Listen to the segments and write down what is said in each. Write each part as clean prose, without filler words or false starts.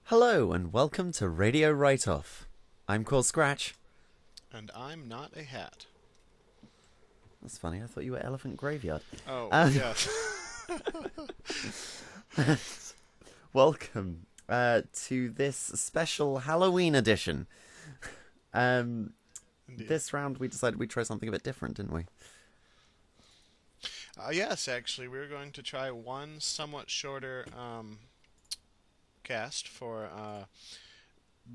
Hello and welcome to Radio Writeoff. I'm called Scratch. And I'm not a hat. That's funny, I thought you were Elephant Graveyard. Oh, yes. Welcome to this special Halloween edition. This round we decided we'd try something a bit different, didn't we? Yes, actually, we're going to try one somewhat shorter cast for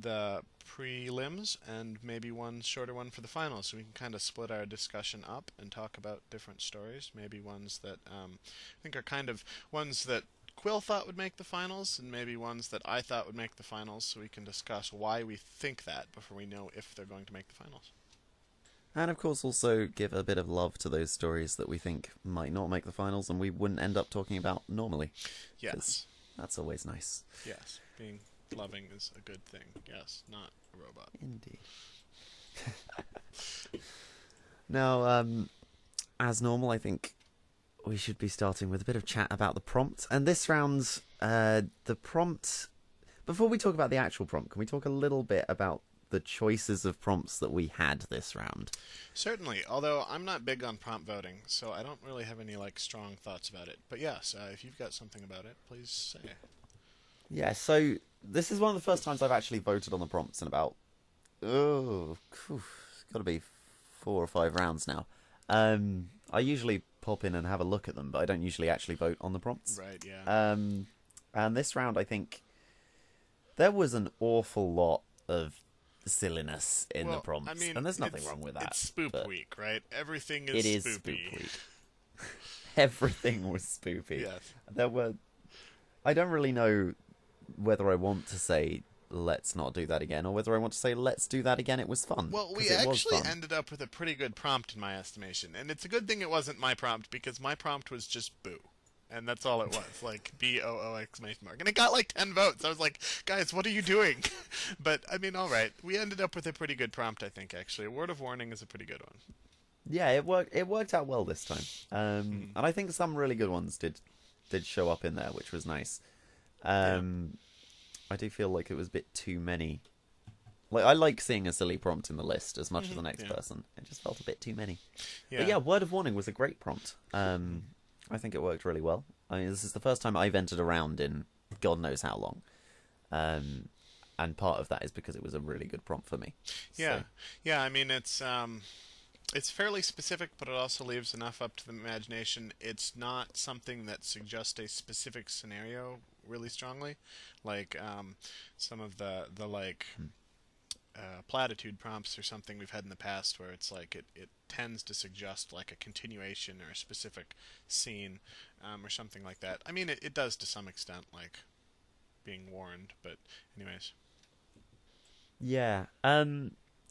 the prelims and maybe one shorter one for the finals, so we can kind of split our discussion up and talk about different stories. Maybe ones that I think are kind of ones that Quill thought would make the finals, and maybe ones that I thought would make the finals, so we can discuss why we think that before we know if they're going to make the finals. And of course also give a bit of love to those stories that we think might not make the finals and we wouldn't end up talking about normally. Yes. That's always nice. Yes. Being loving is a good thing. Yes, not a robot. Indeed. Now, as normal, I think we should be starting with a bit of chat about the prompt. And this round, the prompt... Before we talk about the actual prompt, can we talk a little bit about the choices of prompts that we had this round? Certainly, although I'm not big on prompt voting, so I don't really have any strong thoughts about it. But yes, if you've got something about it, please say. Yeah, so this is one of the first times I've actually voted on the prompts in about, it's got to be 4 or 5 rounds now. I usually pop in and have a look at them, but I don't usually actually vote on the prompts. Right, yeah. And this round, I think there was an awful lot of silliness in the prompts, I mean, and there's nothing wrong with that. It's Spoop Week, right? Everything is It is spoopy. Spoop Week. Everything was spoopy. Yes. I don't really know whether I want to say let's not do that again, or whether I want to say let's do that again, it was fun. Well, we actually ended up with a pretty good prompt in my estimation, and it's a good thing it wasn't my prompt, because my prompt was just boo. And that's all it was, B-O-O exclamation mark. And it got 10 votes. I was like, guys, what are you doing? But, I mean, all right. We ended up with a pretty good prompt, I think, actually. A word of warning is a pretty good one. Yeah, it worked out well this time. And I think some really good ones did show up in there, which was nice. I do feel like it was a bit too many. I like seeing a silly prompt in the list as much as the next person. It just felt a bit too many. Yeah. But yeah, word of warning was a great prompt. I think it worked really well. I mean, this is the first time I've entered a round in God knows how long. And part of that is because it was a really good prompt for me. Yeah. So. Yeah, I mean, it's fairly specific, but it also leaves enough up to the imagination. It's not something that suggests a specific scenario really strongly. Some of the platitude prompts or something we've had in the past where it's it tends to suggest a continuation or a specific scene or something like that. I mean, it does to some extent, being warned, but anyways. Yeah.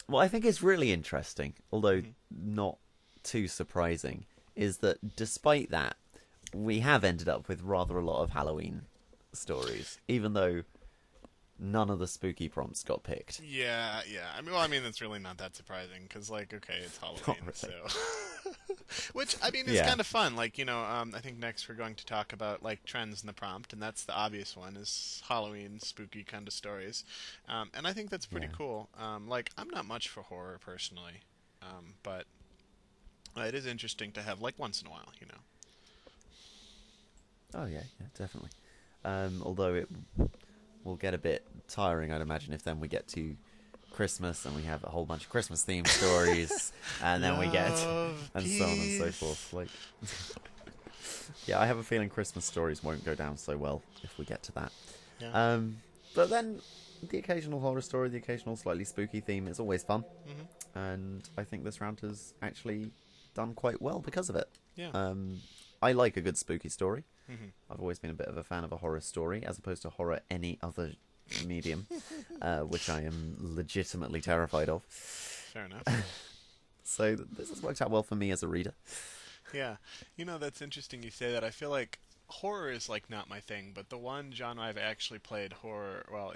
What I think is really interesting, although not too surprising, is that despite that, we have ended up with rather a lot of Halloween stories, even though none of the spooky prompts got picked. Yeah. I mean, that's really not that surprising, because, okay, it's Halloween, really. so... Which, I mean, is kind of fun. I think next we're going to talk about, trends in the prompt, and that's the obvious one, is Halloween, spooky kind of stories. And I think that's pretty cool. I'm not much for horror, personally, but it is interesting to have, once in a while, Oh, yeah, definitely. Although it will get a bit tiring, I'd imagine, if then we get to Christmas and we have a whole bunch of Christmas-themed stories, and then we get... and so on and so forth. Yeah, I have a feeling Christmas stories won't go down so well if we get to that. Yeah. But then the occasional horror story, the occasional slightly spooky theme is always fun. And I think this round has actually done quite well because of it. Yeah. I like a good spooky story. I've always been a bit of a fan of a horror story, as opposed to horror any other medium, which I am legitimately terrified of. Fair enough. So this has worked out well for me as a reader. Yeah. That's interesting you say that. I feel like horror is not my thing, but the one genre I've actually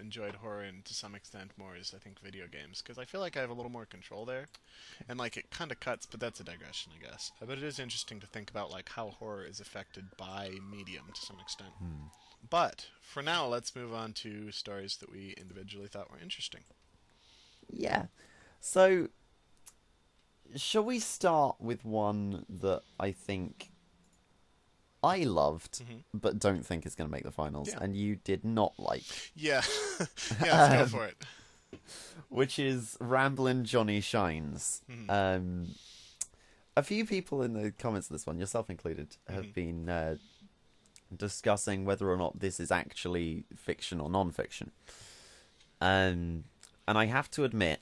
enjoyed horror in to some extent more is, I think, video games, because I feel like I have a little more control there, and it kind of cuts, but that's a digression, I guess. But it is interesting to think about how horror is affected by medium to some extent. But for now, let's move on to stories that we individually thought were interesting. Yeah. So, shall we start with one that I think I loved, but don't think is going to make the finals, Yeah. and you did not like? Yeah. Yeah, let's go for it. Which is Ramblin' Johnny Shines. A few people in the comments of this one, yourself included, have been discussing whether or not this is actually fiction or non-fiction. And I have to admit,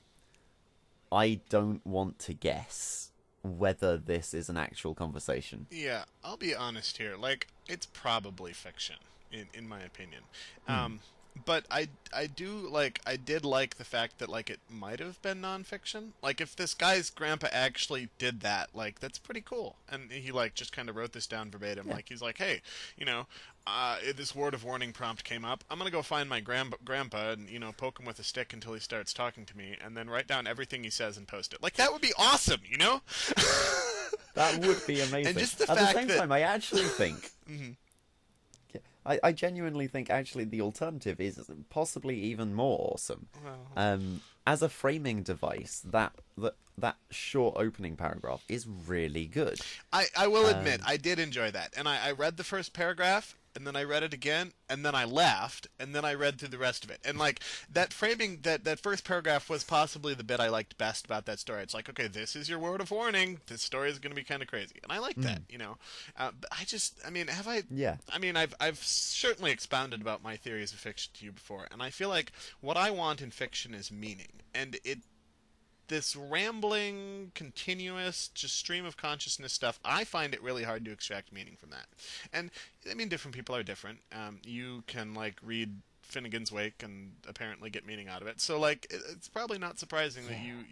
I don't want to guess whether this is an actual conversation. Yeah, I'll be honest here. Like, it's probably fiction, in my opinion. But I did like the fact that, like, it might have been nonfiction. Like, if this guy's grandpa actually did that, like, that's pretty cool. And he, like, just kind of wrote this down verbatim. Yeah. Like, he's like, hey, this word of warning prompt came up. I'm gonna go find my grandpa and, poke him with a stick until he starts talking to me, and then write down everything he says and post it. Like, that would be awesome, That would be amazing. And just the At fact the same that... time, I actually think... I genuinely think actually the alternative is possibly even more awesome. Well... As a framing device, that short opening paragraph is really good. I will admit, I did enjoy that. And I read the first paragraph, and then I read it again, and then I laughed, and then I read through the rest of it. And, like, that framing, that first paragraph was possibly the bit I liked best about that story. It's like, okay, this is your word of warning. This story is going to be kind of crazy. And I like that, But have I... Yeah. I've certainly expounded about my theories of fiction to you before, and I feel like what I want in fiction is meaning. And this rambling, continuous, just stream of consciousness stuff, I find it really hard to extract meaning from that. And, different people are different. You can, like, read Finnegan's Wake and apparently get meaning out of it. So, like, it's probably not surprising that you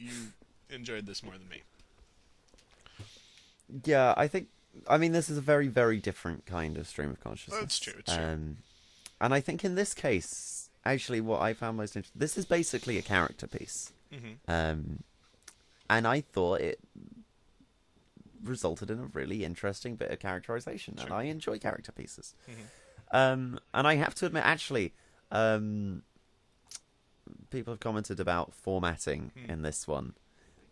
enjoyed this more than me. Yeah, this is a very, very different kind of stream of consciousness. It's true, it's true. And I think in this case, actually, what I found most interesting, this is basically a character piece. And I thought it resulted in a really interesting bit of characterization, and I enjoy character pieces. And I have to admit, actually, people have commented about formatting in this one.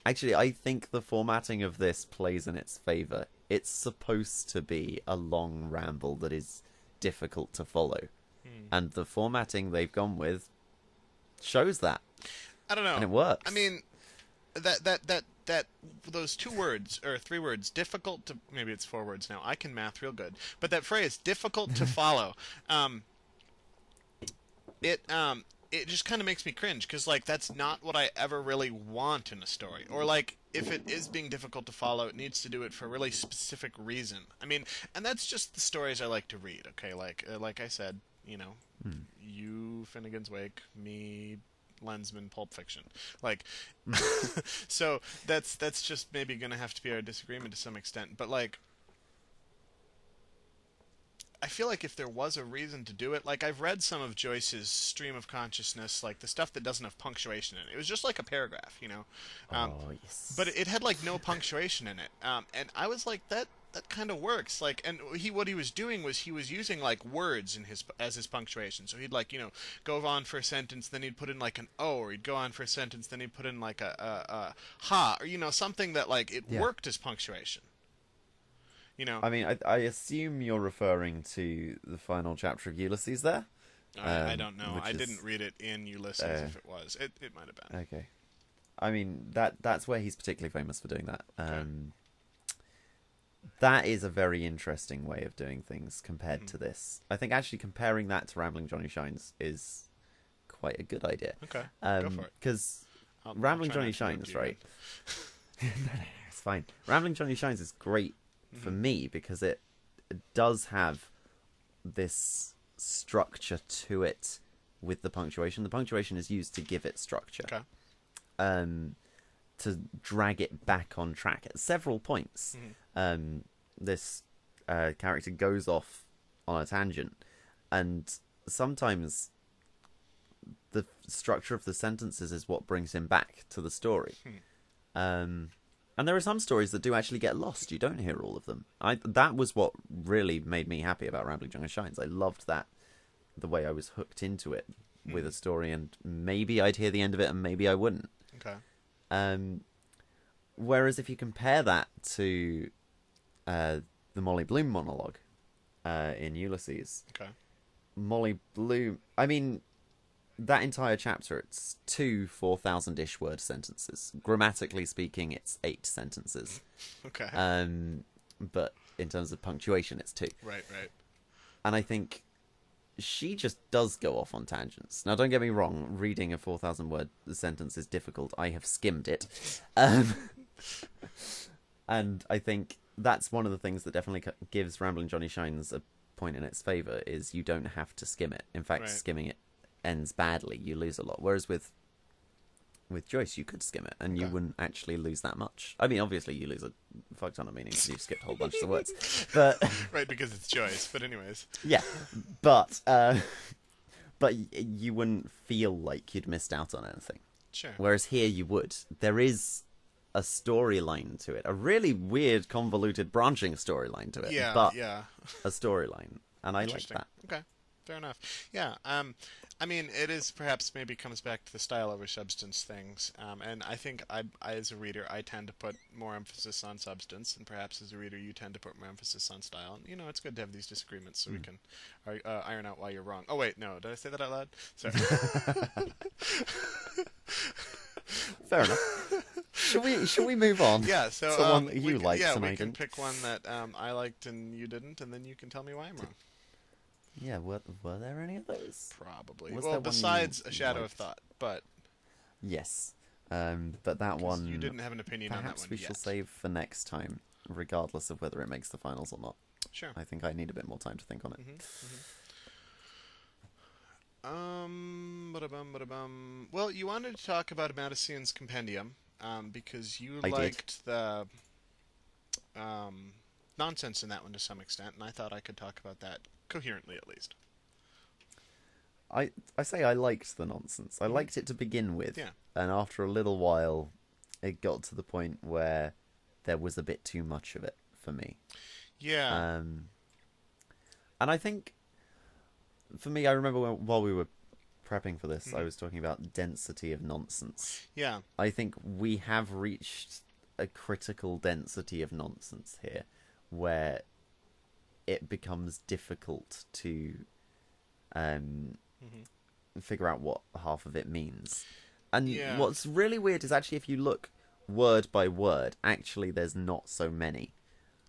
Actually, I think the formatting of this plays in its favor. It's supposed to be a long ramble that is difficult to follow. And the formatting they've gone with shows that. I don't know. And it works. I mean, that those 2 words or 3 words, difficult to, maybe it's 4 words now. I can math real good, but that phrase, difficult to follow, it just kind of makes me cringe, because, like, that's not what I ever really want in a story. Or, like, if it is being difficult to follow, it needs to do it for a really specific reason. I mean, and that's just the stories I like to read. Okay, like I said, you, Finnegan's Wake, me, Lensman, Pulp Fiction. Like, so that's just maybe going to have to be our disagreement to some extent. But, like, I feel like if there was a reason to do it, like, I've read some of Joyce's stream of consciousness, like the stuff that doesn't have punctuation in it. It was just like a paragraph, yes. But it had, like, no punctuation in it. And I was like, that kind of works. Like, and what he was doing was he was using, like, words as his punctuation. So he'd, like, go on for a sentence, then he'd put in, like, an O, or he'd go on for a sentence, then he'd put in, like, a ha, or something that, like, it worked as punctuation. I mean, I assume you're referring to the final chapter of Ulysses there? I don't know. I didn't read it in Ulysses if it was. It might have been. Okay. I mean, that's where he's particularly famous for doing that. Okay. That is a very interesting way of doing things compared to this. I think actually comparing that to Rambling Johnny Shines is quite a good idea. Okay, go for it. Because Rambling Johnny Shines, right? It's fine. Rambling Johnny Shines is great for me because it does have this structure to it with the punctuation. The punctuation is used to give it structure. Okay. To drag it back on track at several points. This character goes off on a tangent, and sometimes the structure of the sentences is what brings him back to the story. And there are some stories that do actually get lost. You don't hear all of them. That was what really made me happy about Rambling Johnny Shines. I loved that the way I was hooked into it with a story, and maybe I'd hear the end of it and maybe I wouldn't. Okay. Whereas if you compare that to the Molly Bloom monologue in Ulysses, Okay. Molly Bloom, I mean, that entire chapter, it's 2 4,000-ish word sentences. Grammatically speaking, it's 8 sentences. Okay. But in terms of punctuation, it's 2. Right. And I think she just does go off on tangents. Now, don't get me wrong, reading a 4,000-word sentence is difficult. I have skimmed it. And I think that's one of the things that definitely gives Ramblin' Johnny Shines a point in its favour, is you don't have to skim it. In fact, skimming it ends badly. You lose a lot. Whereas with Joyce, you could skim it, and you wouldn't actually lose that much. I mean, obviously, you lose a fuck ton of meaning because you've skipped a whole bunch of the words. But Right, because it's Joyce. But anyways. Yeah, but you wouldn't feel like you'd missed out on anything. Sure. Whereas here you would. There is a storyline to it, a really weird, convoluted, branching storyline to it. Yeah, but yeah. a storyline, and I like that. Okay, fair enough. Yeah, I mean, it is perhaps maybe comes back to the style over substance things, and I think I as a reader, I tend to put more emphasis on substance, and perhaps as a reader, you tend to put more emphasis on style. And, you know, it's good to have these disagreements so we can iron out why you're wrong. Oh wait, no, did I say that out loud? Sorry. Fair enough. Should we move on? Yeah, so to one that you liked and we I can didn't. pick one that I liked and you didn't, and then you can tell me why I'm wrong. Yeah, were there any of those? Probably. Was Well, there one besides you A Shadow liked? of Thought, but Yes, but that 'cause one you didn't have an opinion on that perhaps one we yet. shall save for next time, regardless of whether it makes the finals or not. Sure. I think I need a bit more time to think on it. Ba-da-bum. Well, you wanted to talk about Madison's Compendium, because you I did. liked the nonsense in that one to some extent, and I thought I could talk about that coherently at least. I say I liked the nonsense. I liked it to begin with. Yeah. And after a little while, it got to the point where there was a bit too much of it for me. Yeah. And I think, for me, I remember while we were prepping for this, I was talking about density of nonsense. Yeah. I think we have reached a critical density of nonsense here, where it becomes difficult to figure out what half of it means. And Yeah. what's really weird is actually if you look word by word, actually there's not so many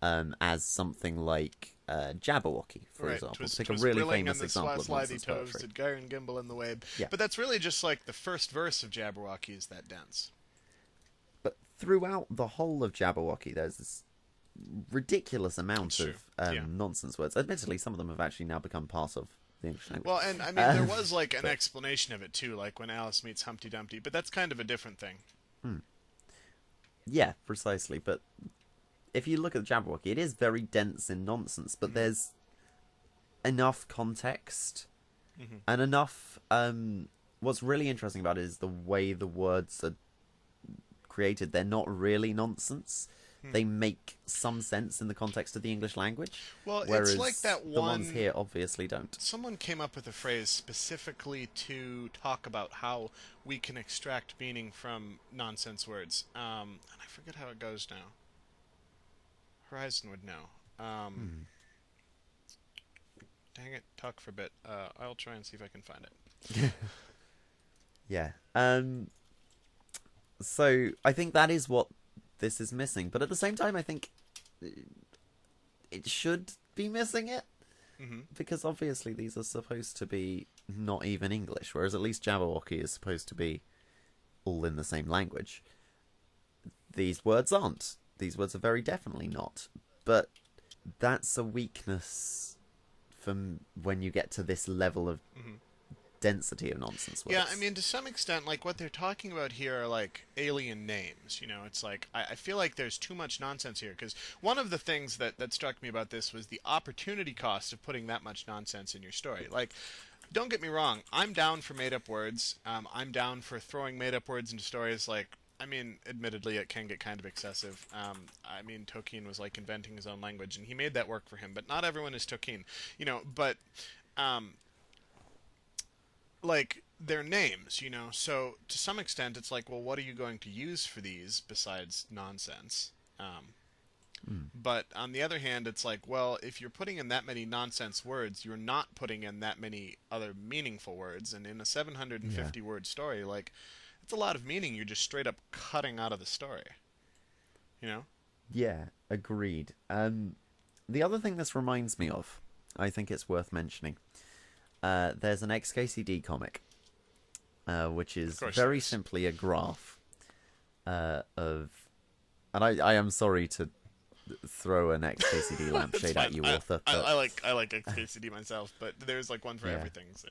as something like Jabberwocky, for Right. example. Twas Take a really Brilling famous and the example of slithy nonsense toves poetry. did gyre and gimble in the wabe. Yeah. But that's really just like the first verse of Jabberwocky is that dense. But throughout the whole of Jabberwocky, there's this ridiculous amount True. of Yeah. nonsense words. Admittedly, some of them have actually now become part of the English language. Well, and I mean, there was like an explanation of it too, like when Alice meets Humpty Dumpty, but that's kind of a different thing. Yeah, precisely. But if you look at Jabberwocky, it is very dense in nonsense, but there's enough context and enough... what's really interesting about it is the way the words are created. They're not really nonsense. They make some sense in the context of the English language. Well, whereas it's like that the ones one... here obviously don't. Someone came up with a phrase specifically to talk about how we can extract meaning from nonsense words. And I forget how it goes now. Horizon would know. Dang it, talk for a bit. I'll try and see if I can find it. Yeah. So I think that is what this is missing. But at the same time, I think it should be missing it. Because obviously these are supposed to be not even English, whereas at least Jabberwocky is supposed to be all in the same language. These words aren't. These words are very definitely not. But that's a weakness from when you get to this level of density of nonsense words. Yeah, I mean, to some extent, like, what they're talking about here are, like, alien names, you know? It's like, I feel like there's too much nonsense here, because one of the things that struck me about this was the opportunity cost of putting that much nonsense in your story. Like, don't get me wrong, I'm down for made-up words. I'm down for throwing made-up words into stories, like, I mean, admittedly, it can get kind of excessive. I mean, Tolkien was, like, inventing his own language, and he made that work for him, but not everyone is Tolkien, you know, but... like their names, you know. So to some extent, it's like, well, what are you going to use for these besides nonsense? But on the other hand, it's like, well, if you're putting in that many nonsense words, you're not putting in that many other meaningful words. And in a 750 word story, like, it's a lot of meaning you're just straight up cutting out of the story. You know? Yeah, agreed. The other thing this reminds me of, I think it's worth mentioning. There's an XKCD comic, which is very simply a graph of, and I am sorry to throw an XKCD lampshade at you, author. I like XKCD myself, but there's like one for everything. So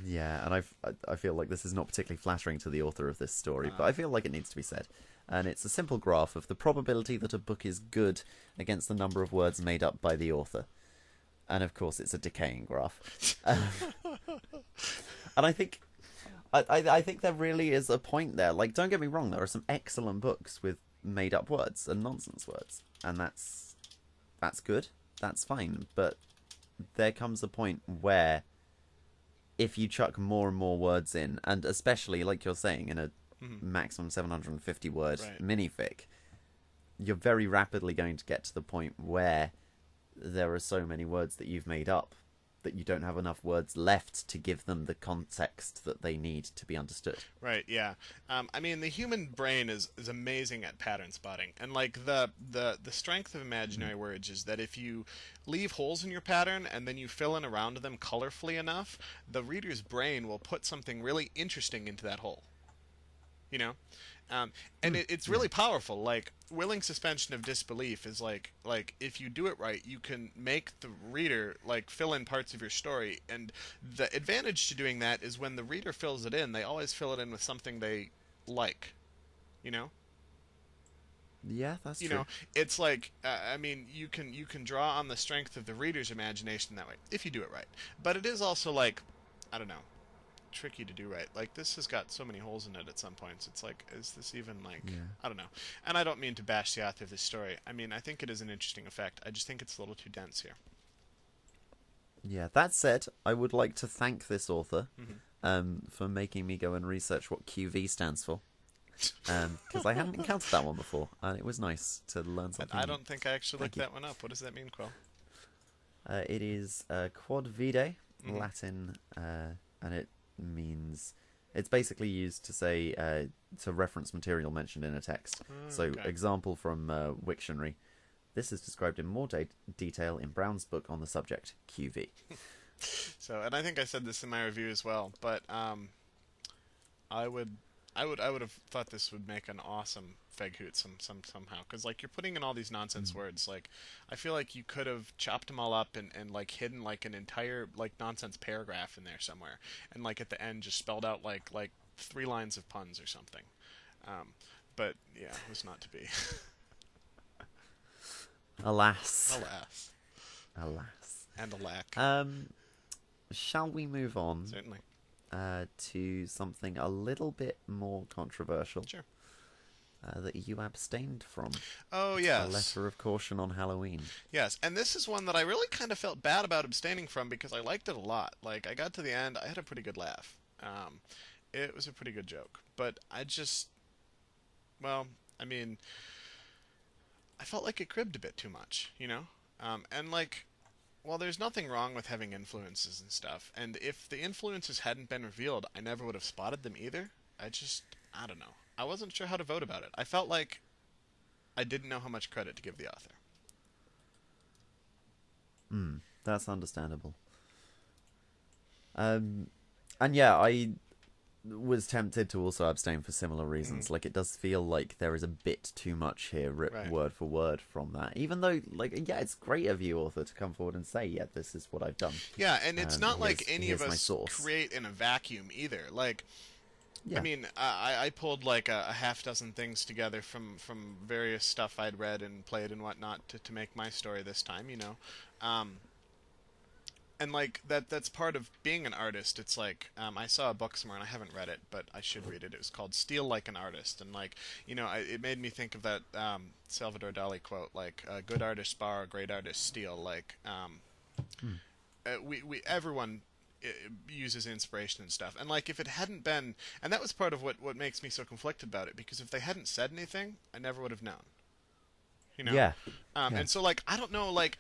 yeah, and I feel like this is not particularly flattering to the author of this story, but I feel like it needs to be said. And it's a simple graph of the probability that a book is good against the number of words made up by the author. And of course, it's a decaying graph. And I think there really is a point there. Like, don't get me wrong, there are some excellent books with made up words and nonsense words, and that's good, that's fine. But there comes a point where if you chuck more and more words in, and especially like you're saying in a maximum 750 word minific, you're very rapidly going to get to the point where there are so many words that you've made up that you don't have enough words left to give them the context that they need to be understood. Right, yeah. I mean, the human brain is amazing at pattern spotting. And, like, the strength of imaginary words is that if you leave holes in your pattern and then you fill in around them colorfully enough, the reader's brain will put something really interesting into that hole. You know? And it's really powerful. Like, willing suspension of disbelief is like if you do it right, you can make the reader like fill in parts of your story. And the advantage to doing that is when the reader fills it in, they always fill it in with something they like. You know? Yeah, that's true. You know, it's like I mean, you can draw on the strength of the reader's imagination that way if you do it right. But it is also like, I don't know, tricky to do right. Like, this has got so many holes in it at some points. It's like, is this even like, I don't know. And I don't mean to bash the author of this story. I mean, I think it is an interesting effect. I just think it's a little too dense here. Yeah, that said, I would like to thank this author for making me go and research what QV stands for. Because I hadn't encountered that one before, and it was nice to learn something. I don't think I actually looked that one up. What does that mean, Quill? It is quod vitae, Latin, and it means, it's basically used to say to reference material mentioned in a text. So example from Wiktionary, this is described in more detail in Brown's book on the subject, QV. So, and I think I said this in my review as well, but I would have thought this would make an awesome Feghoot somehow, because like you're putting in all these nonsense words. Like, I feel like you could have chopped them all up and like hidden like an entire like nonsense paragraph in there somewhere, and like at the end just spelled out like 3 lines of puns or something. But yeah, it was not to be. Alas. And alack. Shall we move on? Certainly. To something a little bit more controversial. Sure. That you abstained from. Oh, yes. A letter of caution on Halloween. Yes, and this is one that I really kind of felt bad about abstaining from because I liked it a lot. Like, I got to the end, I had a pretty good laugh. It was a pretty good joke. But I just, well, I mean, I felt like it cribbed a bit too much, you know? And like, well, there's nothing wrong with having influences and stuff. And if the influences hadn't been revealed, I never would have spotted them either. I don't know. I wasn't sure how to vote about it. I felt like I didn't know how much credit to give the author. That's understandable. And yeah, I was tempted to also abstain for similar reasons. Like, it does feel like there is a bit too much here, ripped word for word from that. Even though, like, yeah, it's great of you, author, to come forward and say, yeah, this is what I've done. Yeah, and it's not like any of us create in a vacuum either. Like, I mean, I pulled like a half dozen things together from various stuff I'd read and played and whatnot to make my story this time, you know. And like that's part of being an artist. It's like I saw a book somewhere and I haven't read it, but I should read it. It was called "Steal Like an Artist," and like, you know, it made me think of that Salvador Dali quote, like "Good artists borrow, great artists steal." Like, everyone uses inspiration and stuff. And like if it hadn't been, and that was part of what makes me so conflicted about it, because if they hadn't said anything, I never would have known. You know? Yeah. And so like I don't know, like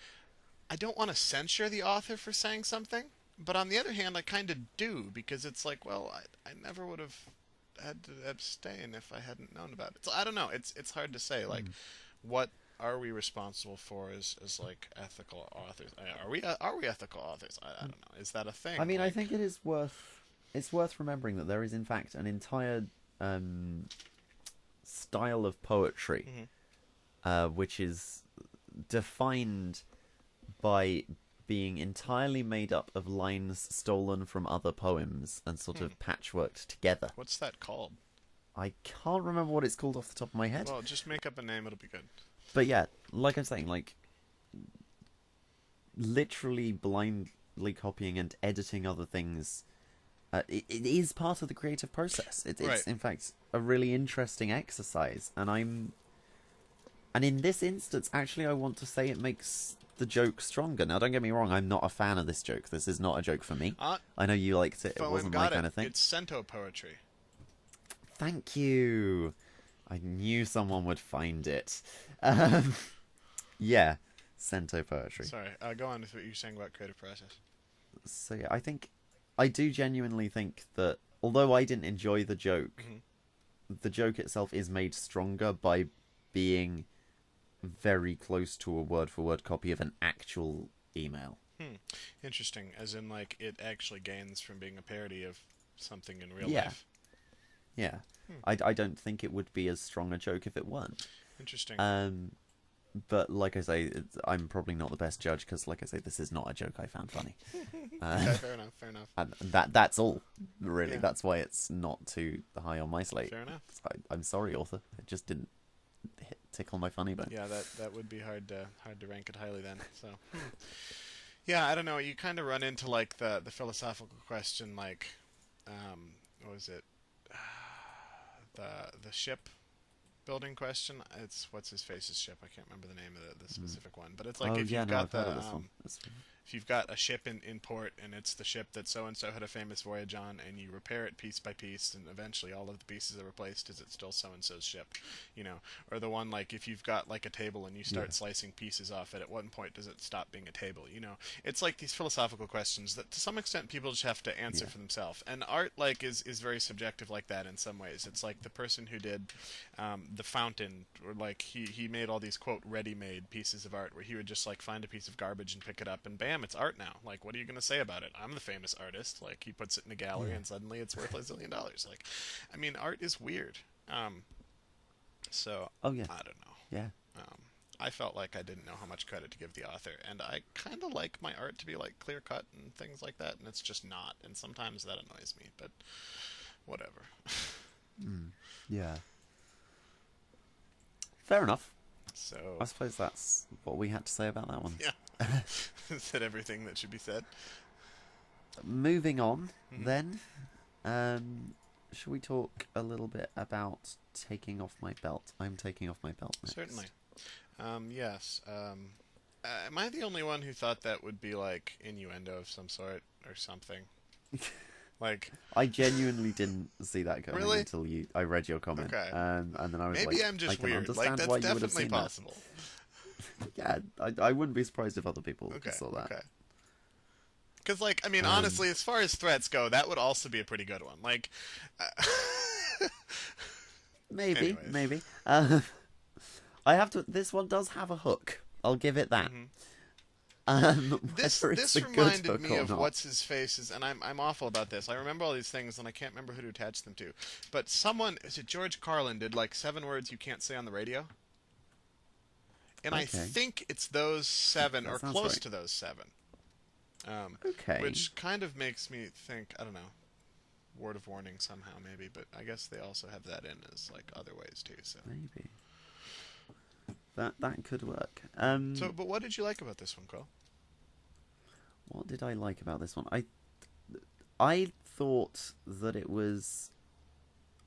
I don't want to censure the author for saying something, but on the other hand, I kind of do, because it's like, well, I never would have had to abstain if I hadn't known about it. So I don't know. It's hard to say. Like, what are we responsible for as like ethical authors? Are we ethical authors? I don't know. Is that a thing? I mean, like, I think it's worth remembering that there is in fact an entire style of poetry which is defined by being entirely made up of lines stolen from other poems and sort of patchworked together. What's that called? I can't remember what it's called off the top of my head. Well, just make up a name. It'll be good. But yeah, like I'm saying, like literally blindly copying and editing other things. It is part of the creative process. It's Right. in fact a really interesting exercise, and in this instance, actually, I want to say it makes the joke stronger. Now, don't get me wrong, I'm not a fan of this joke. This is not a joke for me. I know you liked it. It wasn't my kind of thing. It's cento poetry. Thank you. I knew someone would find it. Yeah, cento poetry. Sorry, go on with what you're saying about creative process. So yeah, I do genuinely think that although I didn't enjoy the joke, the joke itself is made stronger by being very close to a word-for-word copy of an actual email. Interesting, as in like it actually gains from being a parody of something in real Yeah. life. Yeah. I don't think it would be as strong a joke if it weren't. Interesting. But like I say, I'm probably not the best judge because, like I say, this is not a joke I found funny. Okay, fair enough. Fair enough. And that's all, really. Yeah. That's why it's not too high on my slate. Fair enough. I'm sorry, author. It just didn't tickle my funny bone. Yeah, that would be hard to rank it highly then. So, yeah, I don't know. You kind of run into like the philosophical question, like, what was it? The ship building question. It's what's his face's ship. I can't remember the name of the specific one, but it's like if you've got if you've got a ship in port and it's the ship that so and so had a famous voyage on, and you repair it piece by piece, and eventually all of the pieces are replaced, is it still so and so's ship? You know, or the one like if you've got like a table and you start slicing pieces off it, at what point does it stop being a table? You know, it's like these philosophical questions that to some extent people just have to answer for themselves. And art like is very subjective like that in some ways. It's like the person who did the fountain, or like he made all these quote ready-made pieces of art where he would just like find a piece of garbage and pick it up and bam, it's art now. Like, what are you going to say about it? I'm the famous artist. Like, he puts it in a gallery and suddenly it's worth $1 zillion. Like, I mean, art is weird. So I don't know. Yeah. I felt like I didn't know how much credit to give the author, and I kind of like my art to be like clear cut and things like that, and it's just not. And sometimes that annoys me, but whatever. Yeah. Fair enough. So I suppose that's what we had to say about that one. yeah, said everything that should be said. Moving on, then, should we talk a little bit about taking off my belt? I'm taking off my belt next. Certainly. Yes. Am I the only one who thought that would be like innuendo of some sort or something? Like, I genuinely didn't see that coming Really? until I read your comment. Okay. And then I was maybe like, I'm just I can weird. understand Like, why that's you would have definitely seen possible. that. Yeah, I wouldn't be surprised if other people Okay. saw that. Okay. Because, like, I mean, honestly, as far as threats go, that would also be a pretty good one. Like, Maybe, Anyways. maybe. I have to. This one does have a hook. I'll give it that. This Whether it's a good reminded hook me or of not. what's his face's, and I'm awful about this. I remember all these things, and I can't remember who to attach them to. But someone, is it George Carlin, did like 7 words you can't say on the radio? And I Okay. think it's those 7 That or sounds close right. to those 7. Okay. Which kind of makes me think, I don't know, word of warning somehow maybe, but I guess they also have that in as like other ways too. So, Maybe. That could work. but what did you like about this one, Cole? What did I like about this one? I thought that it was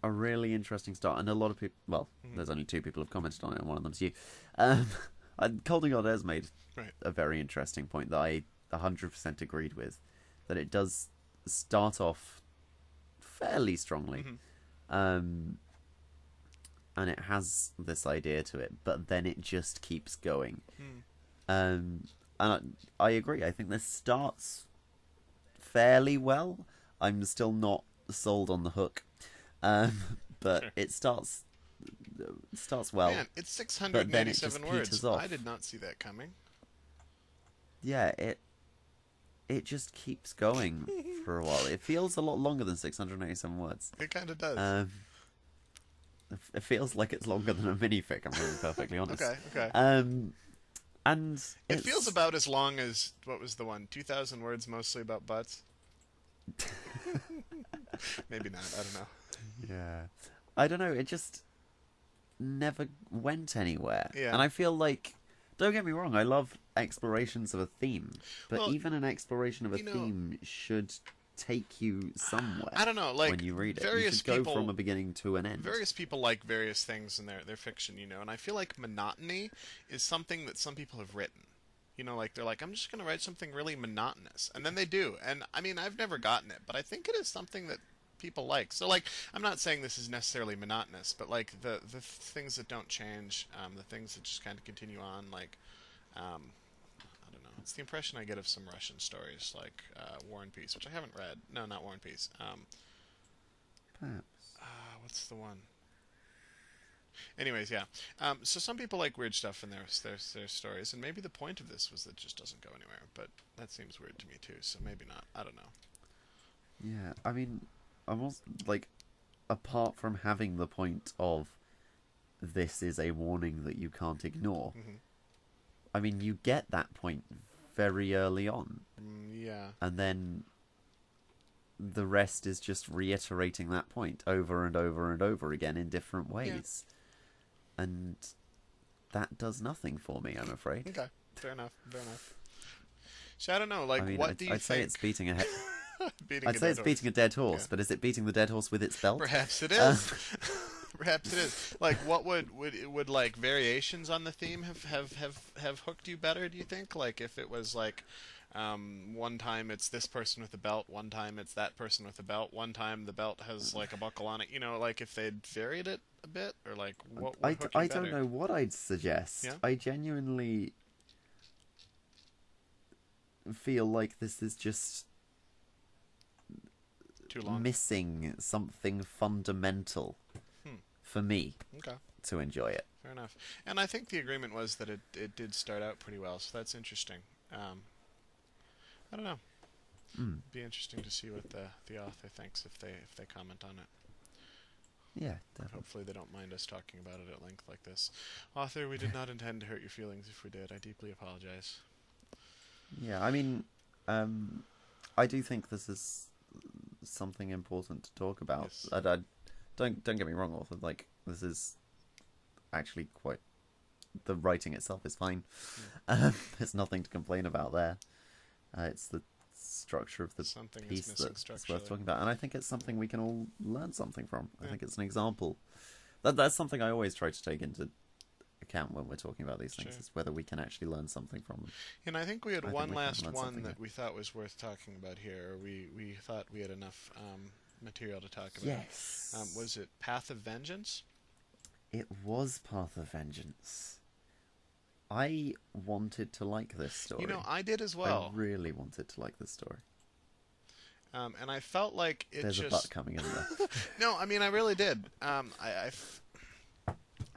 a really interesting start, and a lot of people. Well, there's only 2 people who've commented on it, and one of them's you. Colding made Right. a very interesting point that I 100% agreed with. That it does start off fairly strongly, um, and it has this idea to it, but then it just keeps going. And I agree. I think this starts fairly well. I'm still not sold on the hook, but Sure. it starts well. Man, it's but then it just 687 words. peters off. I did not see that coming. Yeah, it just keeps going for a while. It feels a lot longer than 687 words. It kind of does. It feels like it's longer than a minifig. I'm being perfectly honest. Okay. And It feels about as long as, what was the one? 2,000 words mostly about butts? Maybe not. I don't know. Yeah. I don't know. It just never went anywhere. Yeah. And I feel like, don't get me wrong, I love explorations of a theme. But Well, even an exploration of a theme should take you somewhere. I don't know. Like, when you read it, you various should go people, from a beginning to an end. various people like various things in their fiction, you know, and I feel like monotony is something that some people have written. You know, like, they're like, I'm just going to write something really monotonous. And then they do. And, I mean, I've never gotten it, but I think it is something that people like. So, like, I'm not saying this is necessarily monotonous, but, like, the things that don't change, the things that just kind of continue on, like, I don't know. It's the impression I get of some Russian stories, like War and Peace, which I haven't read. No, not War and Peace. Perhaps. What's the one? Anyways, yeah. So some people like weird stuff in their stories, and maybe the point of this was that it just doesn't go anywhere. But that seems weird to me too. So maybe not. I don't know. Yeah, I mean, I'm also, like, apart from having the point of this is a warning that you can't ignore, I mean, you get that point very early on. Yeah. And then the rest is just reiterating that point over and over and over again in different ways. Yeah. And that does nothing for me, I'm afraid. Okay, fair enough. So I don't know, like, I mean, what do you I'd think? say it's beating a head. Beating I'd say it's beating a dead horse, but is it beating the dead horse with its belt? Perhaps it is. Perhaps it is. Like, what would like variations on the theme have hooked you better? Do you think? Like, if it was like, one time it's this person with a belt, one time it's that person with a belt, one time the belt has like a buckle on it. You know, like if they'd varied it a bit, or like what would hook you better? don't know what I'd suggest. Yeah? I genuinely feel like this is just Too long. missing something fundamental for me to enjoy it. Fair enough. And I think the agreement was that it did start out pretty well, so that's interesting. I don't know. Be interesting to see what the author thinks if they comment on it. Yeah, definitely. Hopefully they don't mind us talking about it at length like this. Author, we did not intend to hurt your feelings. If we did, I deeply apologize. Yeah, I mean, I do think this is something important to talk about. Yes. I don't get me wrong, author. Like, this is actually quite. The writing itself is fine. There's nothing to complain about there. It's the structure of the piece that's worth talking about, and I think it's something we can all learn something from. I think it's an example. That's something I always try to take into account when we're talking about these things, is whether we can actually learn something from them. And I think we had one last one that here. we thought was worth talking about here, or we thought we had enough material to talk about. Yes. Was it Path of Vengeance? It was Path of Vengeance. I wanted to like this story. You know, I did as well. I really wanted to like this story. And I felt like There's a butt coming in there. No, I mean, I really did.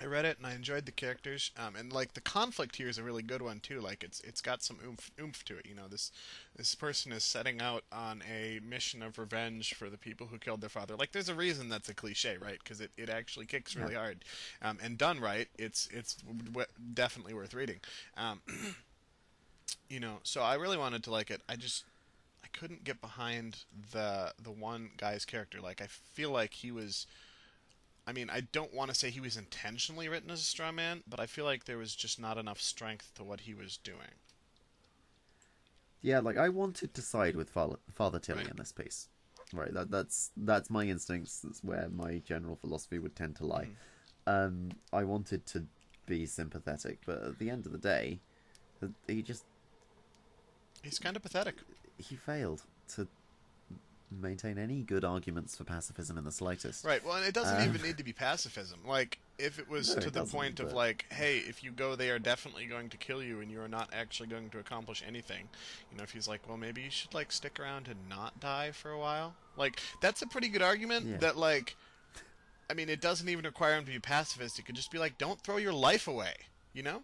I read it and I enjoyed the characters, and like the conflict here is a really good one too. Like it's got some oomph to it. You know, this person is setting out on a mission of revenge for the people who killed their father. Like, there's a reason that's a cliche, right? Because it actually kicks really hard, and done right, it's definitely worth reading. You know, so I really wanted to like it. I couldn't get behind the one guy's character. Like, I feel like he was. I mean, I don't want to say he was intentionally written as a straw man, but I feel like there was just not enough strength to what he was doing. Yeah, like, I wanted to side with Father Tilly in this piece. Right, that's my instincts. That's where my general philosophy would tend to lie. I wanted to be sympathetic, but at the end of the day, he's kind of pathetic. He failed to maintain any good arguments for pacifism in the slightest. Right. Well, and it doesn't even need to be pacifism. Like, if it was No, to it the doesn't, point of but- like, hey, if you go, they are definitely going to kill you, and you are not actually going to accomplish anything. You know, if he's like, well, maybe you should like stick around and not die for a while. Like, that's a pretty good argument. Yeah. That like, I mean, it doesn't even require him to be pacifist. It could just be like, don't throw your life away. You know?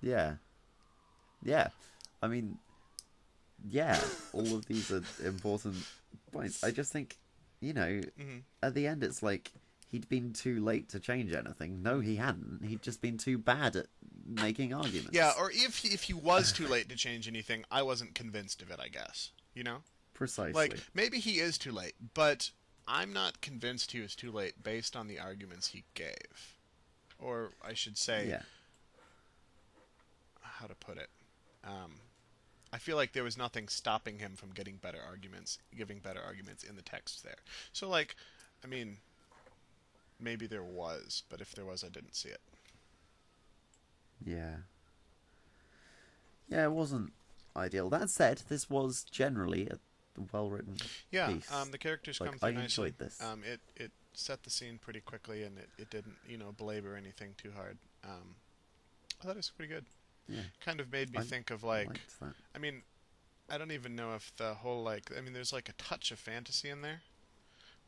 Yeah. Yeah. I mean, yeah, all of these are important points. I just think, you know, at the end it's like he'd been too late to change anything. No, he hadn't. He'd just been too bad at making arguments. Yeah, or if he was too late to change anything, I wasn't convinced of it, I guess. You know? Precisely. Like, maybe he is too late, but I'm not convinced he was too late based on the arguments he gave. Or, I should say, yeah. how to put it. I feel like there was nothing stopping him from giving better arguments in the text there. So, like, I mean, maybe there was, but if there was, I didn't see it. Yeah. Yeah, it wasn't ideal. That said, this was generally a well-written piece. The characters Like, come through I nicely. enjoyed this. It set the scene pretty quickly, and it didn't, belabor anything too hard. I thought it was pretty good. Yeah. Kind of made me think of, I like, liked that. I mean, I don't even know if the whole, like, I mean, there's, like, a touch of fantasy in there,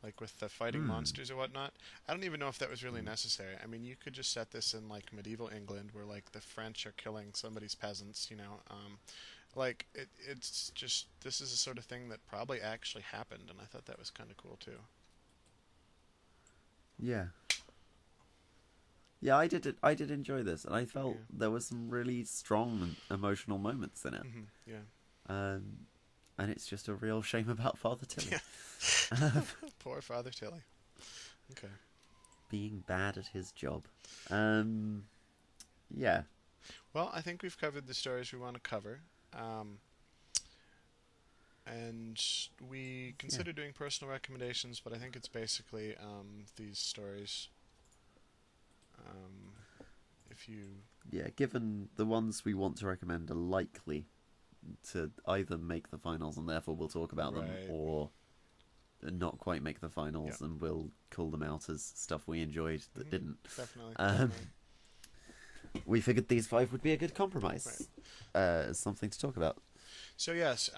like, with the fighting monsters or whatnot. I don't even know if that was really necessary. I mean, you could just set this in, like, medieval England, where, like, the French are killing somebody's peasants, like, it's just, this is the sort of thing that probably actually happened, and I thought that was kind of cool, too. Yeah. Yeah, I did enjoy this, and I felt there were some really strong and emotional moments in it. Yeah. And it's just a real shame about Father Tilly. Yeah. Poor Father Tilly. Okay. Being bad at his job. Yeah. Well, I think we've covered the stories we want to cover. And we consider doing personal recommendations, but I think it's basically these stories. If you... Yeah, given the ones we want to recommend are likely to either make the finals and therefore we'll talk about them, or not quite make the finals and we'll call them out as stuff we enjoyed that didn't. Definitely. We figured these 5 would be a good compromise. Something to talk about. So yes,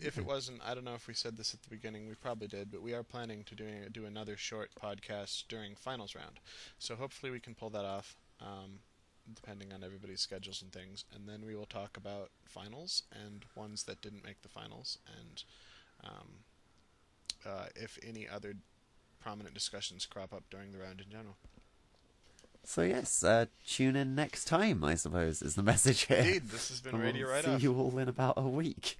if it wasn't, I don't know if we said this at the beginning, we probably did, but we are planning to do another short podcast during finals round. So hopefully we can pull that off, depending on everybody's schedules and things. And then we will talk about finals and ones that didn't make the finals, and if any other prominent discussions crop up during the round in general. So yes, tune in next time, I suppose, is the message here. Indeed, this has been Radio Writeoff. See you all in about a week.